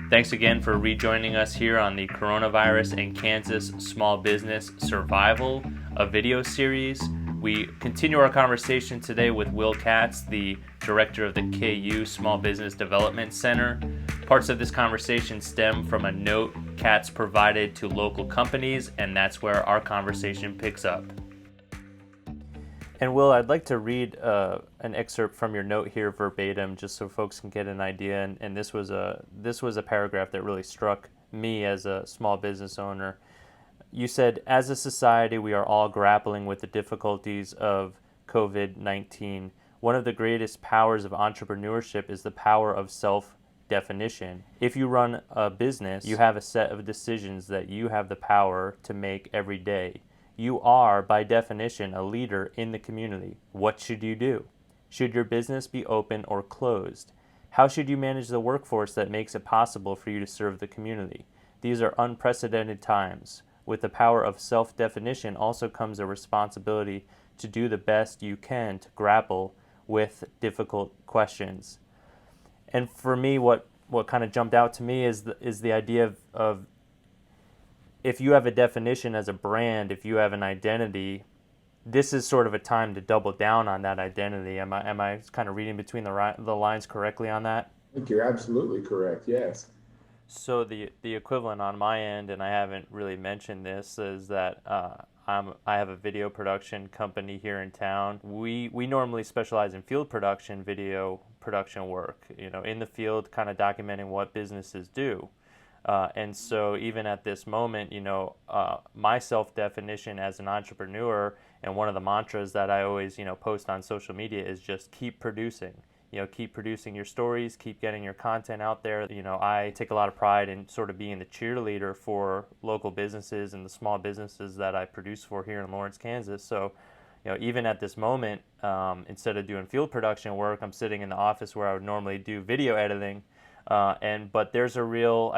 Thanks again for rejoining us here on the Coronavirus and Kansas Small Business Survival, a video series. We continue our conversation today with Will Katz, the director of the KU Small Business Development Center. Parts of this conversation stem from a note Katz provided to local companies, and that's where our conversation picks up. And Will, I'd like to read an excerpt from your note here verbatim, just so folks can get an idea. And this was a paragraph that really struck me as a small business owner. You said, "As a society, we are all grappling with the difficulties of COVID-19. One of the greatest powers of entrepreneurship is the power of self-definition. If you run a business, you have a set of decisions that you have the power to make every day. You are, by definition, a leader in the community. What should you do? Should your business be open or closed? How should you manage the workforce that makes it possible for you to serve the community? These are unprecedented times. With the power of self-definition also comes a responsibility to do the best you can to grapple with difficult questions." And for me, what kind of jumped out to me is the idea of if you have a definition as a brand, if you have an identity, this is sort of a time to double down on that identity. Am I kind of reading between the lines correctly on that? I think you're absolutely correct. Yes. So the equivalent on my end, and I haven't really mentioned this, is that I have a video production company here in town. We normally specialize in field production, video production work. In the field, kind of documenting what businesses do. And so even at this moment, my self-definition as an entrepreneur, and one of the mantras that I always, post on social media is just keep producing. Keep producing your stories, keep getting your content out there. I take a lot of pride in sort of being the cheerleader for local businesses and the small businesses that I produce for here in Lawrence, Kansas. So, even at this moment, instead of doing field production work, I'm sitting in the office where I would normally do video editing. But there's a real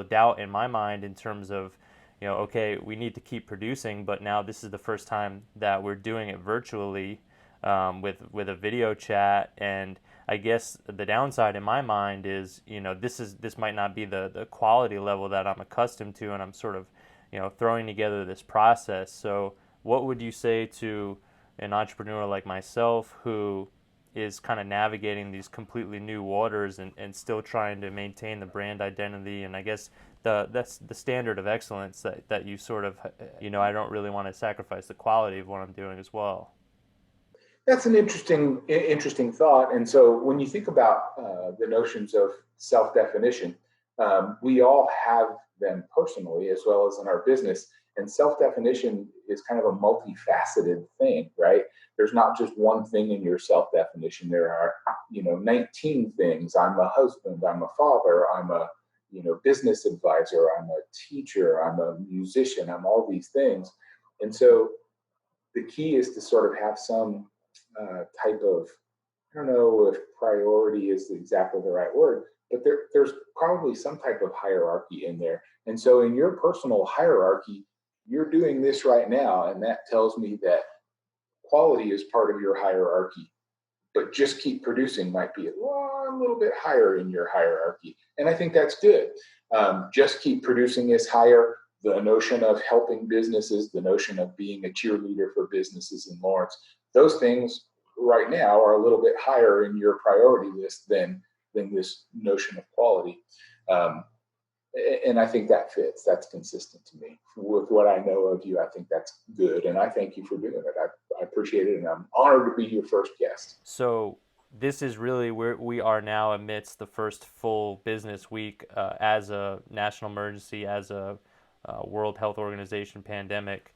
doubt in my mind in terms of, okay, we need to keep producing, but now this is the first time that we're doing it virtually, with a video chat. And I guess the downside in my mind is, this might not be the quality level that I'm accustomed to, and I'm sort of, throwing together this process. So what would you say to an entrepreneur like myself who is kind of navigating these completely new waters and still trying to maintain the brand identity, and I guess that's the standard of excellence that you sort of, I don't really want to sacrifice the quality of what I'm doing as well. That's an interesting thought. And so when you think about the notions of self-definition, we all have them personally as well as in our business. And self-definition is kind of a multifaceted thing, right? There's not just one thing in your self-definition. There are, 19 things. I'm a husband, I'm a father, I'm a, business advisor, I'm a teacher, I'm a musician, I'm all these things. And so the key is to sort of have some type of, I don't know if priority is exactly the right word, but there's probably some type of hierarchy in there. And so in your personal hierarchy, you're doing this right now, and that tells me that quality is part of your hierarchy, but just keep producing might be a little bit higher in your hierarchy. And I think that's good. Just keep producing is higher. The notion of helping businesses, the notion of being a cheerleader for businesses in Lawrence, those things right now are a little bit higher in your priority list than this notion of quality. And I think that fits. That's consistent to me. With what I know of you, I think that's good. And I thank you for doing it. I appreciate it. And I'm honored to be your first guest. So this is really where we are now amidst the first full business week as a national emergency, as a World Health Organization pandemic.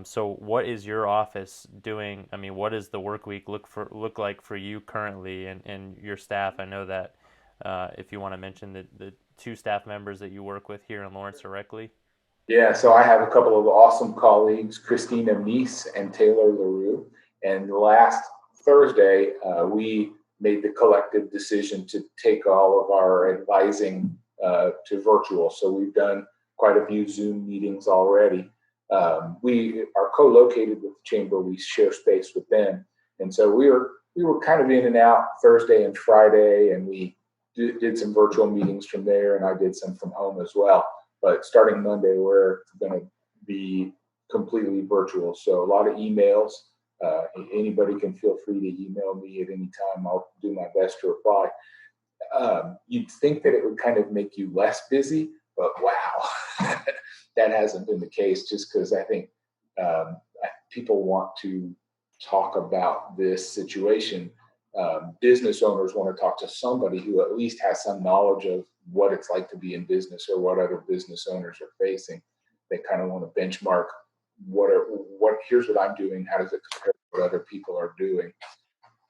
So what is your office doing? I mean, what does the work week look like for you currently and your staff? I know that if you want to mention the two staff members that you work with here in Lawrence directly. Yeah, so I have a couple of awesome colleagues, Christina Meese and Taylor LaRue. And last Thursday, we made the collective decision to take all of our advising to virtual. So we've done quite a few Zoom meetings already. We are co-located with the chamber. We share space with them. And so we were kind of in and out Thursday and Friday, and we did some virtual meetings from there, and I did some from home as well. But starting Monday, we're going to be completely virtual. So a lot of emails. Anybody can feel free to email me at any time. I'll do my best to reply. You'd think that it would kind of make you less busy, but wow, that hasn't been the case, just because I think people want to talk about this situation. Business owners want to talk to somebody who at least has some knowledge of what it's like to be in business or what other business owners are facing. They kind of want to benchmark here's what I'm doing. How does it compare to what other people are doing?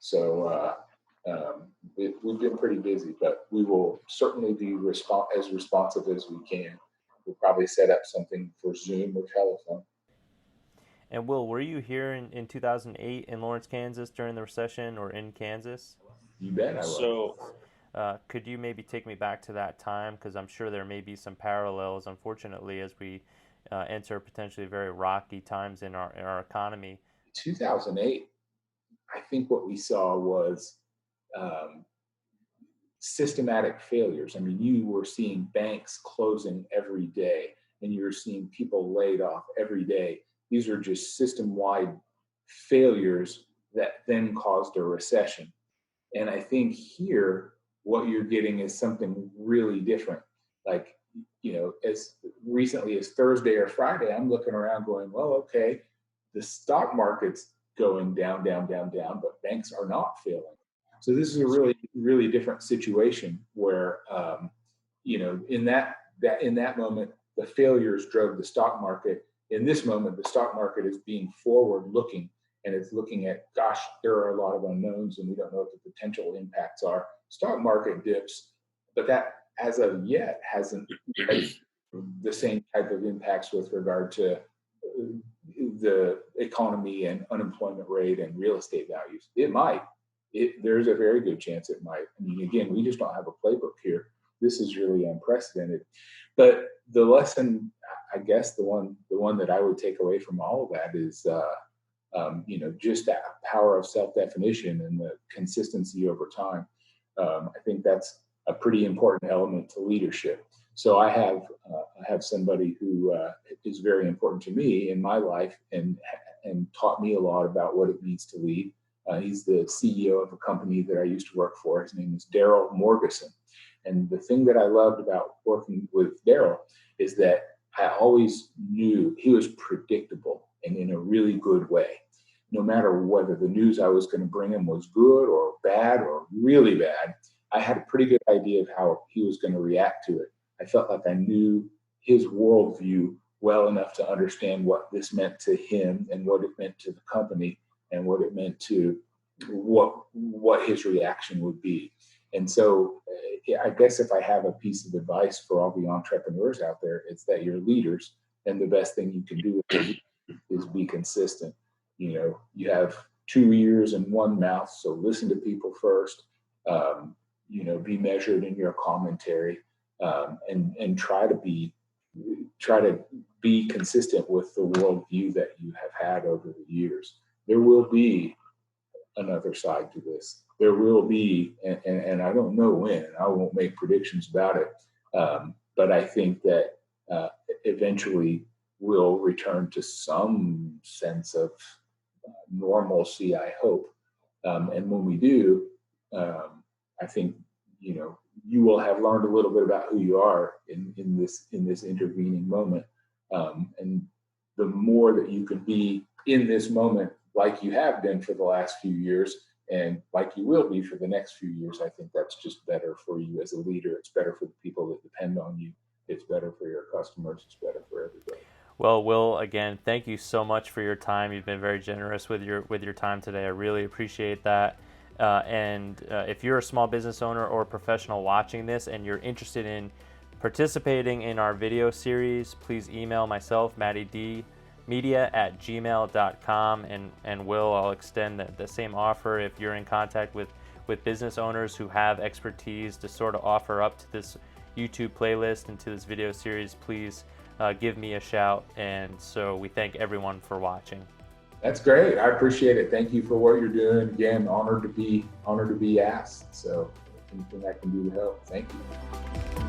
So we've been pretty busy, but we will certainly be as responsive as we can. We'll probably set up something for Zoom or telephone. And Will, were you here in 2008 in Lawrence, Kansas during the recession, or in Kansas? You bet I was. So, Could you maybe take me back to that time? Because I'm sure there may be some parallels, unfortunately, as we enter potentially very rocky times in our economy. 2008, I think what we saw was systematic failures. I mean, you were seeing banks closing every day, and you were seeing people laid off every day. These are just system-wide failures that then caused a recession. And I think here, what you're getting is something really different. Like, as recently as Thursday or Friday, I'm looking around going, well, okay, the stock market's going down, down, down, down, but banks are not failing. So this is a really, really different situation where, in that moment, the failures drove the stock market. In this moment, the stock market is being forward-looking, and it's looking at, gosh, there are a lot of unknowns, and we don't know what the potential impacts are. Stock market dips, but that, as of yet, hasn't the same type of impacts with regard to the economy and unemployment rate and real estate values. It might. There's a very good chance it might. I mean, again, we just don't have a playbook here. This is really unprecedented. But the lesson, I guess, the one that I would take away from all of that is, just that power of self-definition and the consistency over time. I think that's a pretty important element to leadership. So I have somebody who is very important to me in my life and taught me a lot about what it means to lead. He's the CEO of a company that I used to work for. His name is Daryl Morgeson. And the thing that I loved about working with Daryl is that I always knew he was predictable and in a really good way. No matter whether the news I was going to bring him was good or bad or really bad, I had a pretty good idea of how he was going to react to it. I felt like I knew his worldview well enough to understand what this meant to him and what it meant to the company and what it meant to what his reaction would be. And so I guess if I have a piece of advice for all the entrepreneurs out there, it's that you're leaders, and the best thing you can do is be consistent. You have 2 ears and 1 mouth, so listen to people first. Be measured in your commentary, and try to be consistent with the worldview that you have had over the years. There will be another side to this. There will be, and I don't know when. I won't make predictions about it, but I think that eventually we'll return to some sense of normalcy, I hope. And when we do, I think you will have learned a little bit about who you are in this intervening moment, and the more that you can be in this moment, like you have been for the last few years, and like you will be for the next few years, I think that's just better for you as a leader. It's better for the people that depend on you. It's better for your customers. It's better for everybody. Well, Will, again, thank you so much for your time. You've been very generous with your time today. I really appreciate that. And if you're a small business owner or professional watching this and you're interested in participating in our video series, please email myself, mattydmedia@gmail.com, and Will, I'll extend the same offer if you're in contact with business owners who have expertise to sort of offer up to this YouTube playlist and to this video series. Please give me a shout. And so we thank everyone for watching. That's great. I appreciate it. Thank you for what you're doing. Again, honored to be asked. So anything I can do to help. Thank you.